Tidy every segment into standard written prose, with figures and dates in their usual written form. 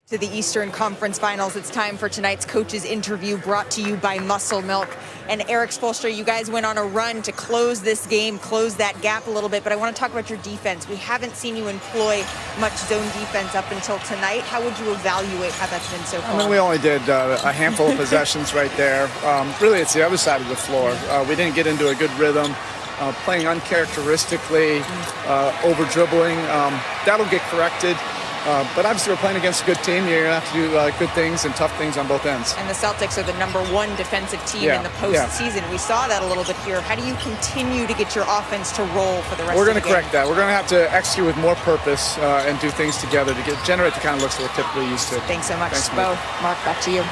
To the Eastern Conference Finals. It's time for tonight's coach's interview, brought to you by Muscle Milk. And Eric Spoelstra, you guys went on a run to close this game, close that gap a little bit, but I want to talk about your defense. We haven't seen you employ much zone defense up until tonight. How would you evaluate how that's been so far? I mean, we only did a handful of possessions right there. Really, it's the other side of the floor. We didn't get into a good rhythm. Playing uncharacteristically, over-dribbling. That'll get corrected. But obviously we're playing against a good team. You're going to have to do good things and tough things on both ends. And the Celtics are the #1 defensive team in the postseason. We saw that a little bit here. How do you continue to get your offense to roll for the rest of the game? We're going to correct that. We're going to have to execute with more purpose and do things together to generate the kind of looks that we're typically used to. Thanks so much, Thanks, Bo. Mark, back to you.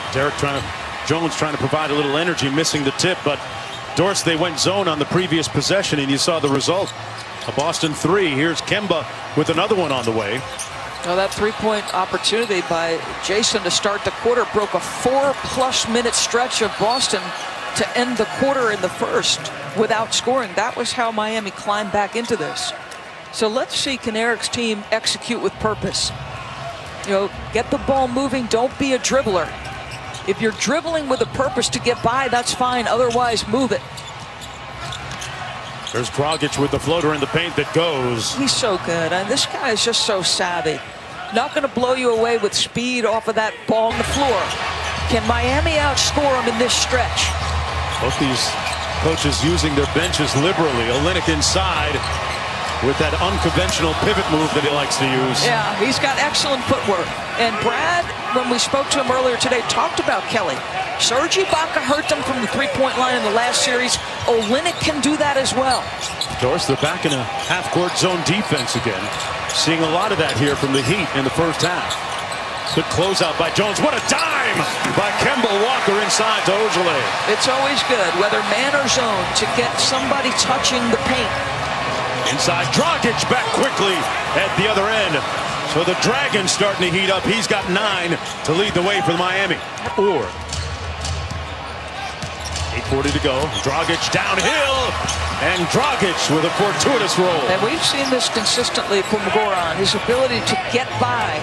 Jones trying to provide a little energy, missing the tip, but Dorsey, they went zone on the previous possession, and you saw the result. A Boston 3. Here's Kemba with another one on the way. Well, that three-point opportunity by Jason to start the quarter broke a 4+ minute stretch of Boston to end the quarter in the first without scoring. That was how Miami climbed back into this. So let's see, can Eric's team execute with purpose? You know, get the ball moving, don't be a dribbler. If you're dribbling with a purpose to get by, that's fine. Otherwise, move it. There's Dragic with the floater in the paint that goes. He's so good, and this guy is just so savvy. Not going to blow you away with speed off of that ball on the floor. Can Miami outscore him in this stretch? Both these coaches using their benches liberally. Olynyk inside with that unconventional pivot move that he likes to use. Yeah, he's got excellent footwork. And Brad, when we spoke to him earlier today, talked about Kelly. Serge Ibaka hurt them from the three-point line in the last series. Olynyk can do that as well. Of course, they're back in a half-court zone defense again. Seeing a lot of that here from the Heat in the first half. Good closeout by Jones. What a dime by Kemba Walker inside to Ojale. It's always good, whether man or zone, to get somebody touching the paint. Inside, Dragic back quickly at the other end. So the Dragon's starting to heat up. He's got 9 to lead the way for Miami. 8:40 to go. Dragic downhill, and Dragic with a fortuitous roll. And we've seen this consistently from Goran, his ability to get by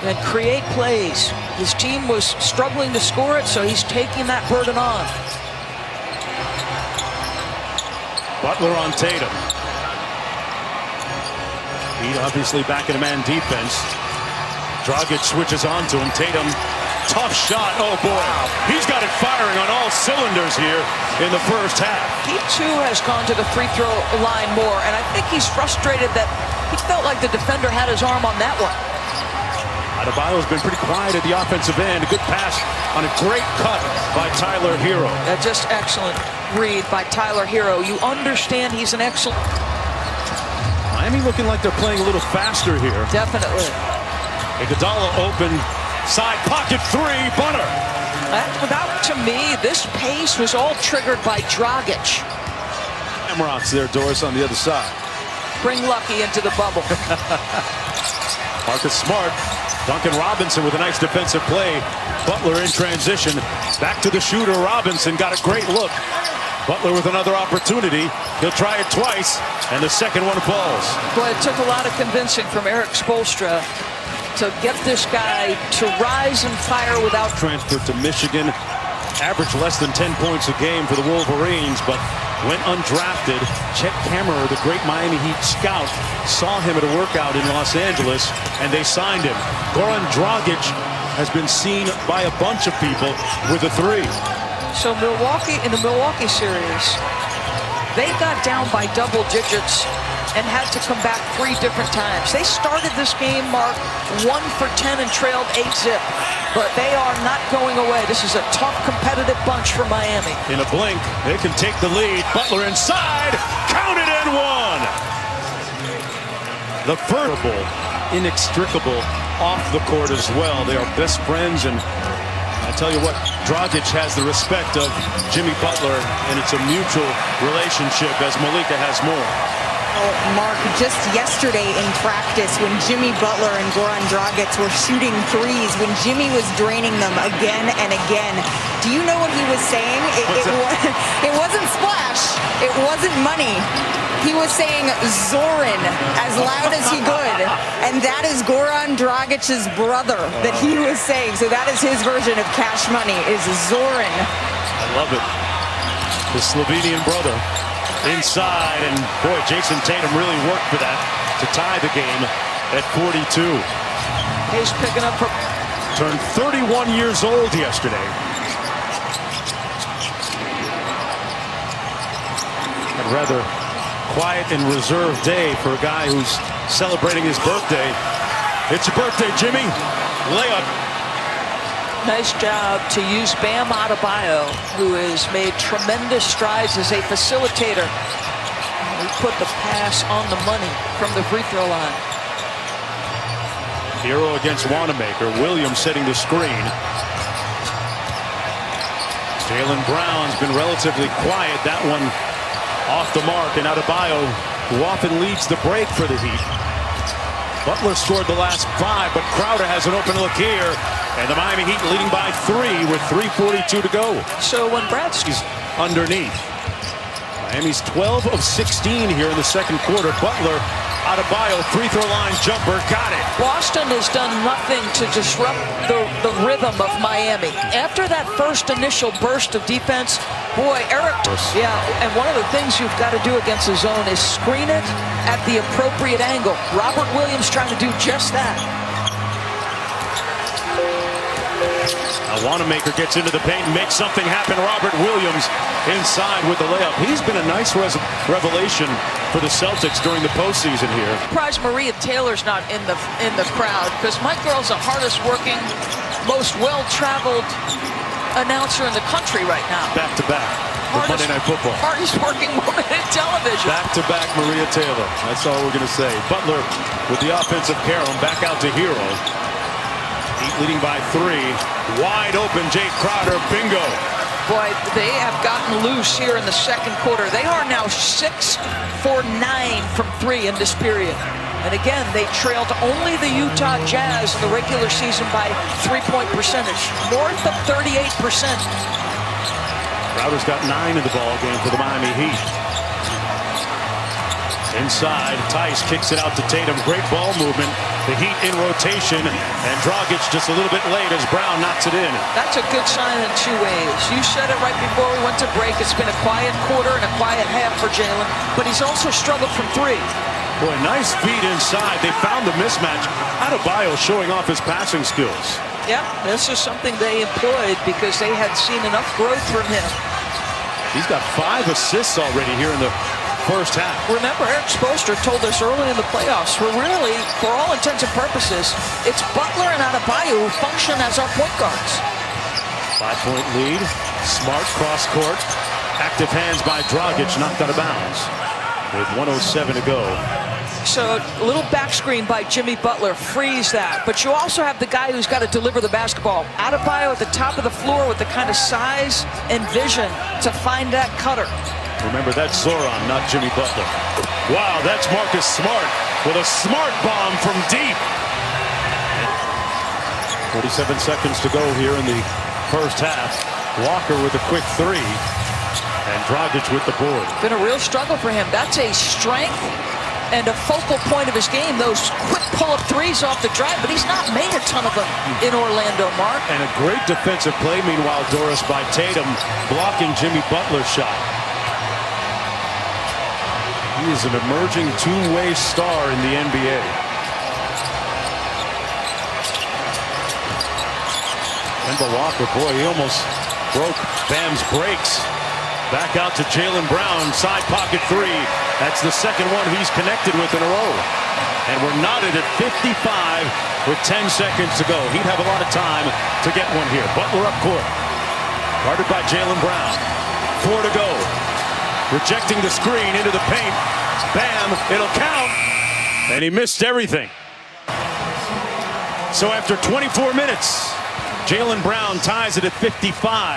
and create plays. His team was struggling to score it, so he's taking that burden on. Butler on Tatum. Heat obviously back in a man defense. Dragic switches on to him. Tatum, tough shot. Oh boy, he's got it firing on all cylinders here in the first half. He too has gone to the free throw line more, and I think he's frustrated that he felt like the defender had his arm on that one. Adebayo's been pretty quiet at the offensive end. A good pass on a great cut by Tyler Hero. Just excellent read by Tyler Hero. You understand he's an excellent... Miami looking like they're playing a little faster here. Definitely. Iguodala open, side pocket 3, Bunner. That, to me, this pace was all triggered by Dragic. Amrock's there, Doris, on the other side. Bring Lucky into the bubble. Marcus Smart. Duncan Robinson with a nice defensive play. Butler in transition. Back to the shooter. Robinson got a great look. Butler with another opportunity. He'll try it twice, and the second one falls. Boy, it took a lot of convincing from Eric Spoelstra to get this guy to rise and fire without... Transferred to Michigan. Averaged less than 10 points a game for the Wolverines, but went undrafted. Chet Kammerer, the great Miami Heat scout, saw him at a workout in Los Angeles, and they signed him. Goran Dragic has been seen by a bunch of people with a 3. So Milwaukee, in the Milwaukee series, they got down by double digits and had to come back 3 different times. They started this game, Mark, 1 for 10 and trailed 8-zip. But they are not going away. This is a tough, competitive bunch for Miami. In a blink, they can take the lead. Butler inside, count it and 1. The verbal, inextricable off the court as well. They are best friends, and I tell you what, Dragic has the respect of Jimmy Butler, and it's a mutual relationship as Malika has more. Mark, just yesterday in practice when Jimmy Butler and Goran Dragic were shooting threes, when Jimmy was draining them again and again, do you know what he was saying? It wasn't splash. It wasn't money. He was saying Zoran as loud as he could. And that is Goran Dragic's brother that he was saying. So that is his version of cash money, is Zoran. I love it. The Slovenian brother inside, and boy, Jason Tatum really worked for that to tie the game at 42. He's picking up from... Turned 31 years old yesterday. A rather quiet and reserved day for a guy who's celebrating his birthday. It's your birthday, Jimmy. Layup. Nice job to use Bam Adebayo, who has made tremendous strides as a facilitator. He put the pass on the money from the free throw line. Hero against Wanamaker. Williams setting the screen. Jaylen Brown's been relatively quiet. That one off the mark, and Adebayo, who often leads the break for the Heat. Butler scored the last 5, but Crowder has an open look here. And the Miami Heat leading by 3 with 3:42 to go. So when He's underneath. Miami's 12 of 16 here in the second quarter. Butler, Adebayo, free throw line jumper, got it. Boston has done nothing to disrupt the rhythm of Miami. After that first initial burst of defense, boy, Eric, yeah, and one of the things you've got to do against the zone is screen it at the appropriate angle. Robert Williams trying to do just that. Wanamaker gets into the paint and makes something happen. Robert Williams inside with the layup. He's been a nice revelation for the Celtics during the postseason here. Surprised Maria Taylor's not in the crowd, because my girl's the hardest working, most well-traveled announcer in the country right now. Back to back. Monday Night Football. Hardest working woman in television. Back to back Maria Taylor. That's all we're going to say. Butler with the offensive carom back out to Hero. Heat leading by 3. Wide open, Jay Crowder, bingo. Boy, they have gotten loose here in the second quarter. They are now 6 for 9 from 3 in this period. And again, they trailed only the Utah Jazz in the regular season by 3-point percentage, north of 38%. Crowder's got 9 in the ball game for the Miami Heat. Inside, Tice kicks it out to Tatum. Great ball movement. The Heat in rotation, and Dragic just a little bit late as Brown knocks it in. That's a good sign in 2 ways. You said it right before we went to break. It's been a quiet quarter and a quiet half for Jaylen, but he's also struggled from 3. Boy, nice feed inside. They found the mismatch. Adebayo showing off his passing skills. Yeah, this is something they employed because they had seen enough growth from him. He's got 5 assists already here in the first half. Remember, Eric Spoelstra told us early in the playoffs, we're really, for all intents and purposes, it's Butler and Adebayo who function as our point guards. 5-point lead. Smart cross court. Active hands by Dragic, knocked out of bounds with 1:07 to go. So a little back screen by Jimmy Butler frees that. But you also have the guy who's got to deliver the basketball. Adebayo at the top of the floor with the kind of size and vision to find that cutter. Remember, that's Zoran, not Jimmy Butler. Wow, that's Marcus Smart with a smart bomb from deep. 47 seconds to go here in the first half. Walker with a quick 3. And Dragic with the board. Been a real struggle for him. That's a strength and a focal point of his game. Those quick pull-up threes off the drive, but he's not made a ton of them in Orlando, Mark. And a great defensive play, meanwhile, Doris, by Tatum, blocking Jimmy Butler's shot. He is an emerging two-way star in the NBA. Kemba Walker, boy, he almost broke Bam's brakes. Back out to Jaylen Brown, side pocket 3. That's the second one he's connected with in a row. And we're knotted at 55 with 10 seconds to go. He'd have a lot of time to get one here. Butler up court. Guarded by Jaylen Brown. 4 to go. Rejecting the screen into the paint. Bam, it'll count. And he missed everything. So after 24 minutes, Jaylen Brown ties it at 55.